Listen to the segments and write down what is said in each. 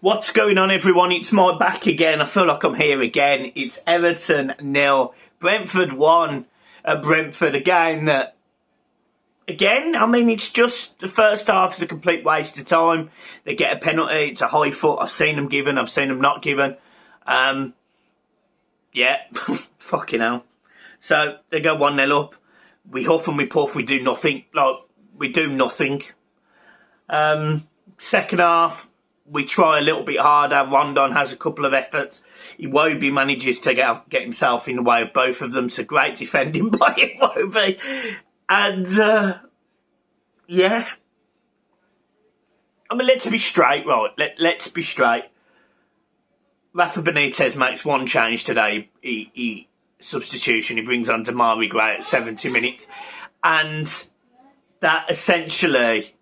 What's going on, everyone? It's Mike back again. I feel like I'm here again. It's Everton 0, Brentford 1 at Brentford. A game that, again, I mean, it's just the first half is a complete waste of time. They get a penalty. It's a high foot. I've seen them given. I've seen them not given. Yeah, fucking hell. So they go 1-0 up. We huff and we puff. We do nothing. We do nothing. Second half, we try a little bit harder. Rondon has a couple of efforts. Iwobi manages to get himself in the way of both of them. So great defending by Iwobi. And, yeah. I mean, let's be straight, right? Let's be straight. Rafa Benitez makes one change today. He substitution. He brings on Damari Gray at 70 minutes. And that essentially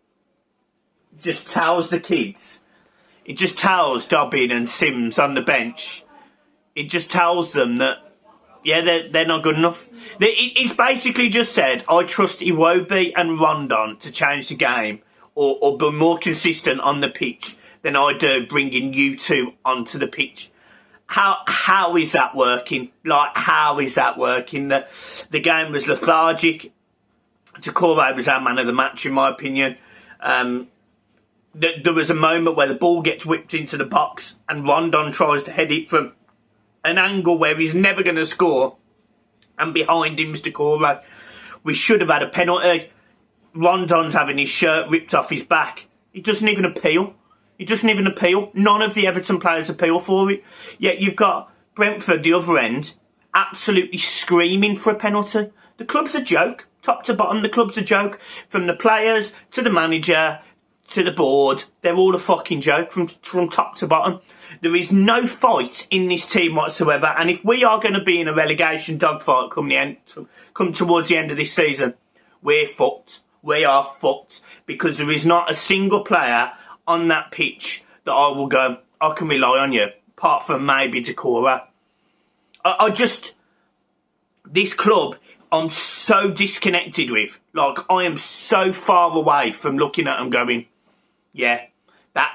just tells the kids, it just tells Dobbin and Sims on the bench, it just tells them that, yeah, they're not good enough. He's basically just said, I trust Iwobi and Rondon to change the game or be more consistent on the pitch than I do bringing you two onto the pitch. How is that working? How is that working? The game was lethargic. Doucouré was our man of the match, in my opinion. There was a moment where the ball gets whipped into the box and Rondon tries to head it from an angle where he's never going to score, and behind him is Doucouré. We should have had a penalty. Rondon's having his shirt ripped off his back. He doesn't even appeal. None of the Everton players appeal for it. Yet you've got Brentford, the other end, absolutely screaming for a penalty. The club's a joke. Top to bottom, the club's a joke. From the players to the manager to the board, they're all a fucking joke from top to bottom. There is no fight in this team whatsoever, and if we are going to be in a relegation dogfight come towards the end of this season, we're fucked. We are fucked, because there is not a single player on that pitch that I will go, I can rely on you, apart from maybe Doucouré. This club, I'm so disconnected with. I am so far away from looking at them going, yeah,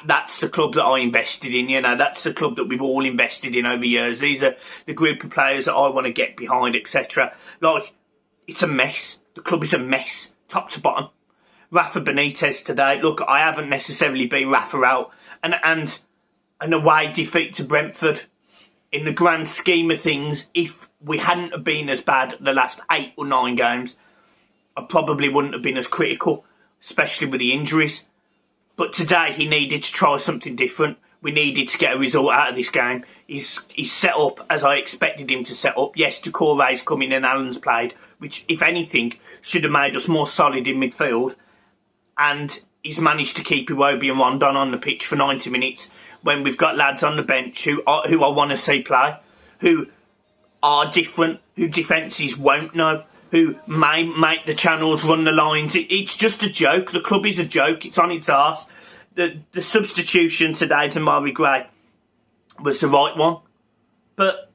that's the club that I invested in, you know, that's the club that we've all invested in over years. These are the group of players that I want to get behind, etc. It's a mess. The club is a mess, top to bottom. Rafa Benitez today, look, I haven't necessarily been Rafa out. And an away defeat to Brentford, in the grand scheme of things, if we hadn't have been as bad the last 8 or 9 games, I probably wouldn't have been as critical, especially with the injuries. But today he needed to try something different. We needed to get a result out of this game. He's set up as I expected him to set up. Yes, Doucouré's come in and Allen's played, which, if anything, should have made us more solid in midfield. And he's managed to keep Iwobi and Rondon on the pitch for 90 minutes when we've got lads on the bench who I want to see play, who are different, who defences won't know, who may make the channels, run the lines. It's just a joke. The club is a joke. It's on its arse. The substitution today to Damari Gray was the right one. But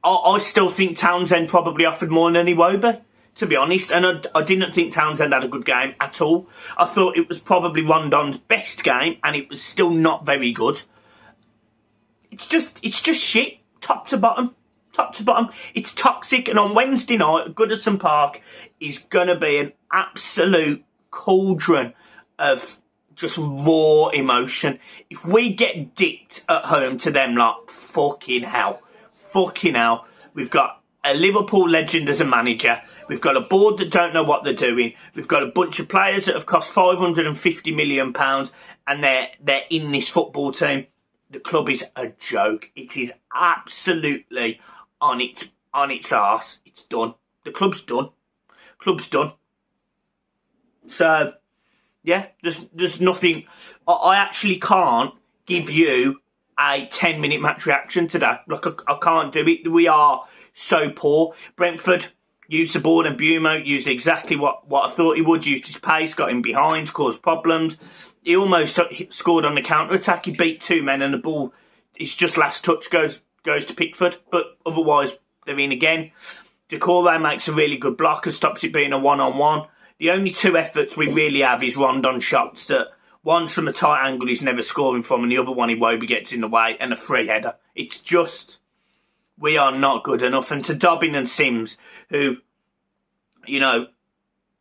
I still think Townsend probably offered more than Iwobi, to be honest. And I didn't think Townsend had a good game at all. I thought it was probably Rondon's best game, and it was still not very good. It's just shit, top to bottom. Top to bottom. It's toxic, and on Wednesday night, Goodison Park is going to be an absolute cauldron of just raw emotion. If we get dicked at home to them, fucking hell. We've got a Liverpool legend as a manager. We've got a board that don't know what they're doing. We've got a bunch of players that have cost £550 million, and they're in this football team. The club is a joke. It is absolutely on its arse. It's done. The club's done. So, yeah, there's nothing. I actually can't give you a 10-minute match reaction today. I can't do it. We are so poor. Brentford used the ball, and Bumo used exactly what I thought he would. Used his pace, got him behind, caused problems. He almost scored on the counter-attack. He beat 2 men, and the ball, it's just last touch goes to Pickford. But otherwise, they're in again. Doucouré makes a really good block and stops it being a one-on-one. The only 2 efforts we really have is Rondon shots that One's from a tight angle he's never scoring from, and the other one Iwobi gets in the way, and a free header. It's just, we are not good enough. And to Dobbin and Sims, who, you know,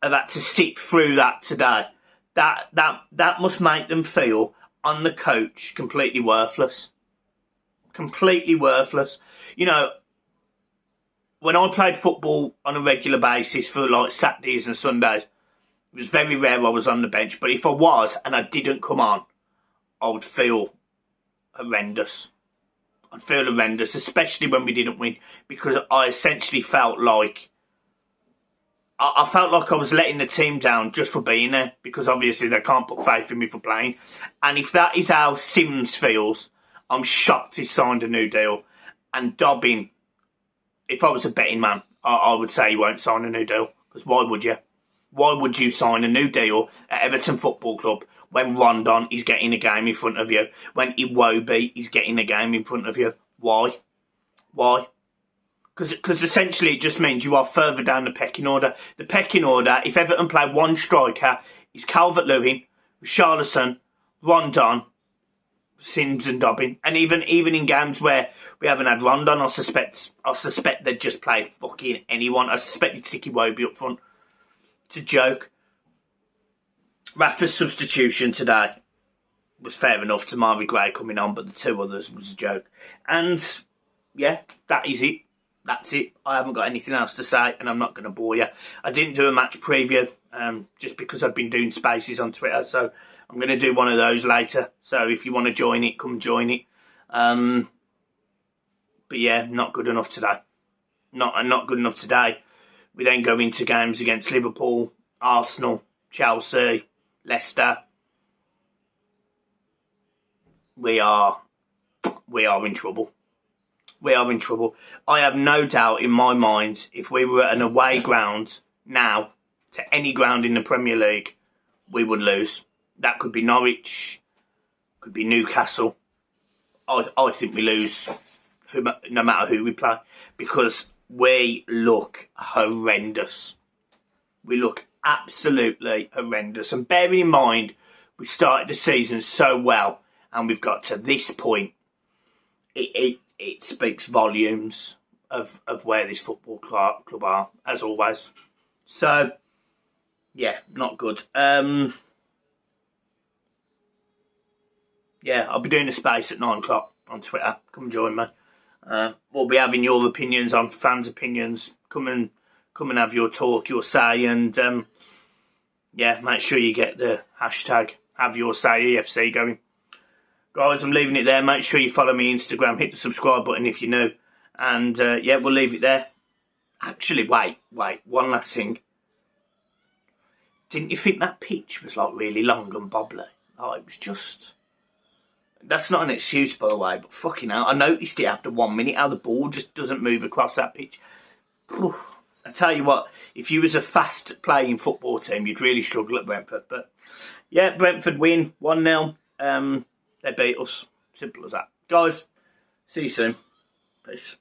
have had to sit through that today, that must make them feel, on the coach, completely worthless. Completely worthless. You know, when I played football on a regular basis for like Saturdays and Sundays, it was very rare I was on the bench. But if I was and I didn't come on, I would feel horrendous. I'd feel horrendous, especially when we didn't win, because I essentially felt like I felt like I was letting the team down just for being there, because obviously they can't put faith in me for playing. And if that is how Sims feels, I'm shocked he signed a new deal. And Dobbin, if I was a betting man, I would say he won't sign a new deal, because why would you? Why would you sign a new deal at Everton Football Club when Rondon is getting a game in front of you, when Iwobi is getting a game in front of you? Why? Why? Because essentially it just means you are further down the pecking order. The pecking order, if Everton play one striker, is Calvert-Lewin, Richarlison, Rondon, Sims and Dobbin. And even in games where we haven't had Rondon, I suspect they'd just play fucking anyone. I suspect they'd stick Iwobi up front. It's a joke. Rafa's substitution today was fair enough to Marvin Gray coming on, but the two others was a joke. And yeah, that is it. That's it. I haven't got anything else to say, and I'm not going to bore you. I didn't do a match preview just because I've been doing spaces on Twitter, so I'm going to do one of those later. So if you want to join it, come join it. But yeah, not good enough today. Not good enough today. We then go into games against Liverpool, Arsenal, Chelsea, Leicester. We are in trouble. We are in trouble. I have no doubt in my mind, if we were at an away ground now, to any ground in the Premier League, we would lose. That could be Norwich, could be Newcastle. I think we lose no matter who we play, because we look horrendous. We look absolutely horrendous. And bearing in mind, we started the season so well, and we've got to this point, it speaks volumes of where this football club are, as always. So, yeah, not good. Yeah, I'll be doing a space at 9 o'clock on Twitter. Come join me. We'll be having your opinions on fans' opinions. Come and have your talk, your say, and yeah, make sure you get the hashtag #HaveYourSayEFC going. Guys, I'm leaving it there. Make sure you follow me on Instagram. Hit the subscribe button if you're new. And yeah, we'll leave it there. Actually, wait. One last thing. Didn't you think that pitch was like really long and bobbly? Oh, it was just... That's not an excuse, by the way, but fucking hell, I noticed it after 1 minute, how the ball just doesn't move across that pitch. I tell you what, if you was a fast-playing football team, you'd really struggle at Brentford. But yeah, Brentford win 1-0. They beat us. Simple as that. Guys, see you soon. Peace.